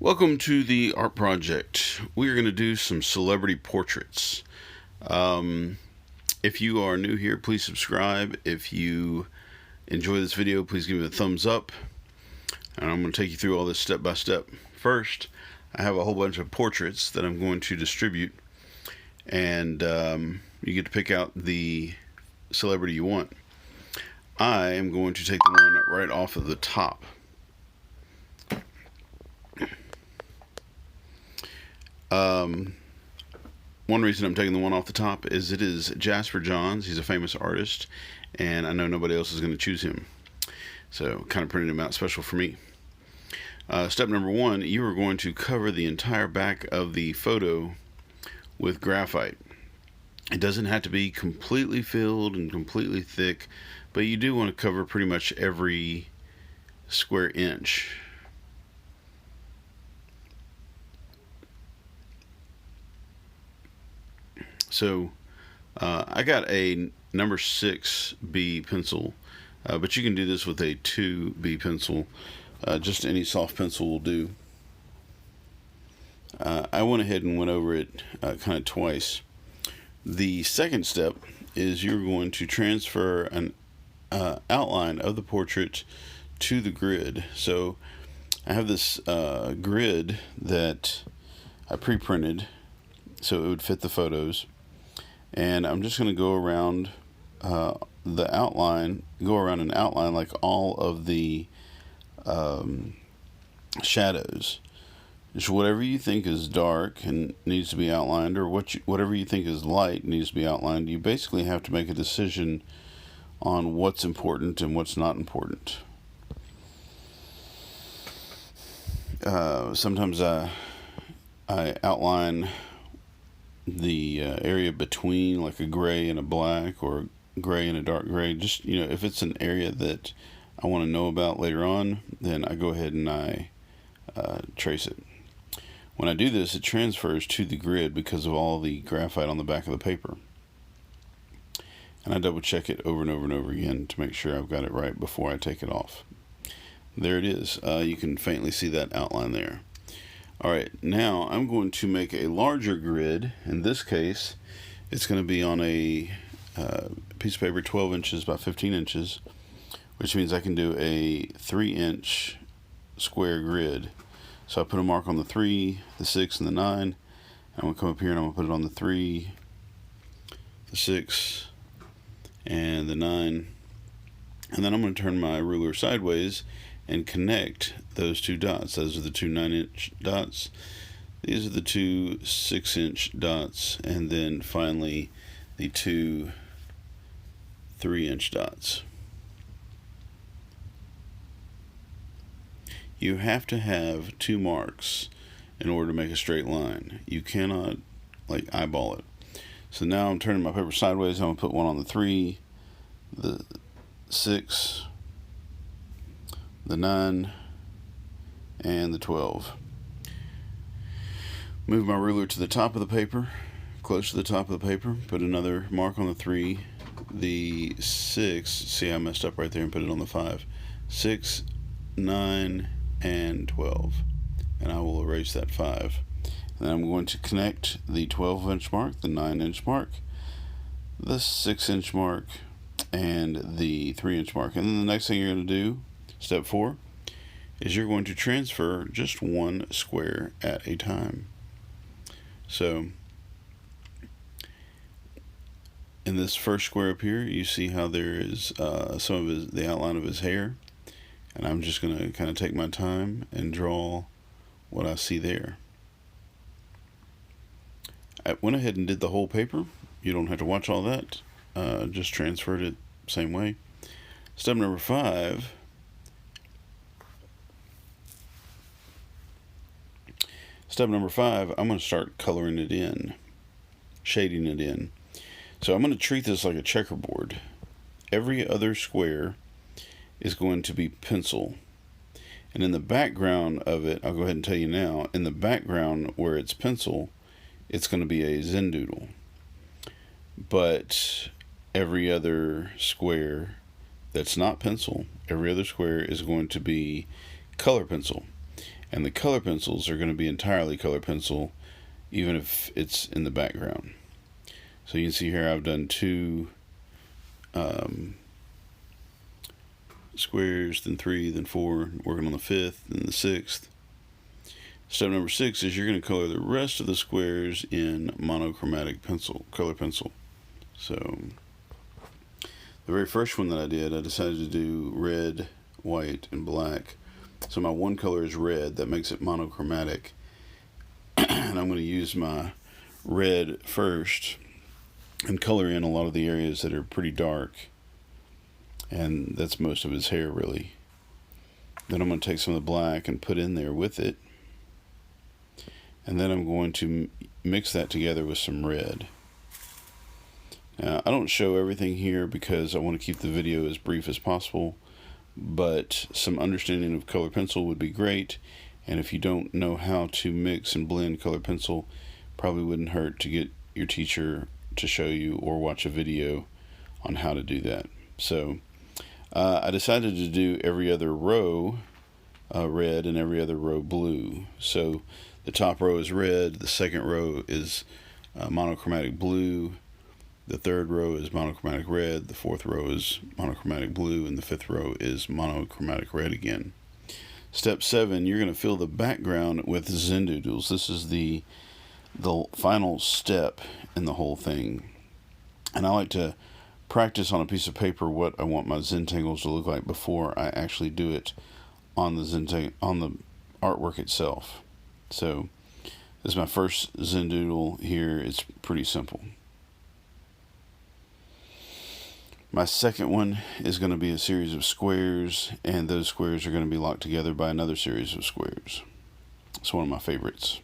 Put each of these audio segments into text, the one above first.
Welcome to the Art Project. We are going to do some celebrity portraits. If you are new here, please subscribe. If you enjoy this video, please give it a thumbs up. And I'm going to take you through all this step by step. First, I have a whole bunch of portraits that I'm going to distribute. And you get to pick out the celebrity you want. I am going to take the one right off of the top. One reason I'm taking the one off the top is it is Jasper Johns. He's a famous artist, and I know nobody else is going to choose him. So, kind of printed him out special for me. Step number one, you are going to cover the entire back of the photo with graphite. It doesn't have to be completely filled and completely thick, but you do want to cover pretty much every square inch. So I got a number 6B pencil, but you can do this with a 2B pencil. Just any soft pencil will do. I went ahead and went over it kind of twice. The second step is you're going to transfer an outline of the portrait to the grid. So I have this grid that I pre-printed so it would fit the photos. And I'm just going to go around the outline, go around an outline like all of the shadows. Just whatever you think is dark and needs to be outlined, or whatever you think is light needs to be outlined. You basically have to make a decision on what's important and what's not important. Sometimes I outline the area between, like a gray and a black, or gray and a dark gray. Just, if it's an area that I want to know about later on, then I go ahead and I trace it. When I do this, it transfers to the grid because of all the graphite on the back of the paper. And I double check it over and over and over again to make sure I've got it right before I take it off. There it is. You can faintly see that outline there. Alright, now I'm going to make a larger grid. In this case, it's going to be on a piece of paper 12 inches by 15 inches, which means I can do a 3-inch square grid. So I put a mark on the 3, the 6, and the 9. I'm going to come up here and I'm going to put it on the 3, the 6, and the 9. And then I'm going to turn my ruler sideways and connect those two dots. Those are the two 9-inch dots. These are the two 6-inch dots. And then finally the two 3-inch dots. You have to have two marks in order to make a straight line. You cannot eyeball it. So now I'm turning my paper sideways. I'm going to put one on the 3, the 6, the 9, and the 12. Move my ruler to the top of the paper, close to the top of the paper, put another mark on the 3, the 6, see I messed up right there and put it on the 5, 6, 9, and 12. And I will erase that 5. And then I'm going to connect the 12-inch mark, the 9-inch mark, the 6-inch mark, and the 3-inch mark. And then the next thing you're going to do, step 4, is you're going to transfer just one square at a time. So in this first square up here, you see how there is some of the outline of his hair, and I'm just going to kind of take my time and draw what I see there. I went ahead and did the whole paper. You don't have to watch all that. Just transferred it same way. Step number 5. Step number 5, I'm going to start coloring it in, shading it in. So I'm going to treat this like a checkerboard. Every other square is going to be pencil. And in the background of it, I'll go ahead and tell you now, in the background where it's pencil, it's going to be a Zendoodle. But every other square that's not pencil, every other square is going to be color pencil. And the color pencils are going to be entirely color pencil, even if it's in the background. So you can see here I've done 2 squares, then 3, then 4, working on the 5th, then the 6th. Step number 6 is you're going to color the rest of the squares in monochromatic pencil, color pencil. So the very first one that I did, I decided to do red, white, and black. So my one color is red, that makes it monochromatic. And I'm going to use my red first and color in a lot of the areas that are pretty dark. And that's most of his hair, really. Then I'm going to take some of the black and put in there with it. And then I'm going to mix that together with some red. Now, I don't show everything here because I want to keep the video as brief as possible, but some understanding of color pencil would be great. And if you don't know how to mix and blend color pencil, probably wouldn't hurt to get your teacher to show you or watch a video on how to do that. So I decided to do every other row red and every other row blue. So the top row is red, the second row is monochromatic blue, the third row is monochromatic red, the fourth row is monochromatic blue, and the fifth row is monochromatic red again. Step 7, you're going to fill the background with Zendoodles. This is the final step in the whole thing. And I like to practice on a piece of paper what I want my Zentangles to look like before I actually do it on the artwork itself. So this is my first Zendoodle here. It's pretty simple. My second one is going to be a series of squares, and those squares are going to be locked together by another series of squares. It's one of my favorites.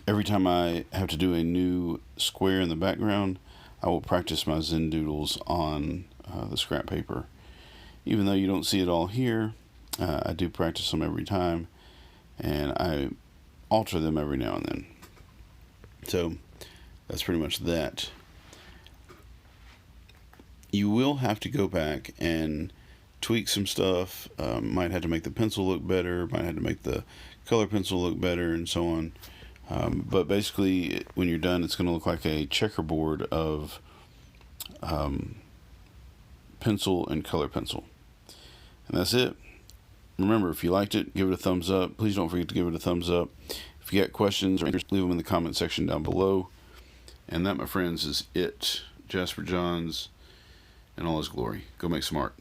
Every time I have to do a new square in the background, I will practice my Zendoodles on the scrap paper. Even though you don't see it all here, I do practice them every time, and I alter them every now and then. So that's pretty much that. You will have to go back and tweak some stuff. Might have to make the pencil look better, might have to make the color pencil look better, and so on. But basically, when you're done, it's going to look like a checkerboard of pencil and color pencil. And that's it. Remember, if you liked it, give it a thumbs up. Please don't forget to give it a thumbs up. If you got questions, leave them in the comment section down below. And that, my friends, is it. Jasper Johns in all his glory. Go make some art.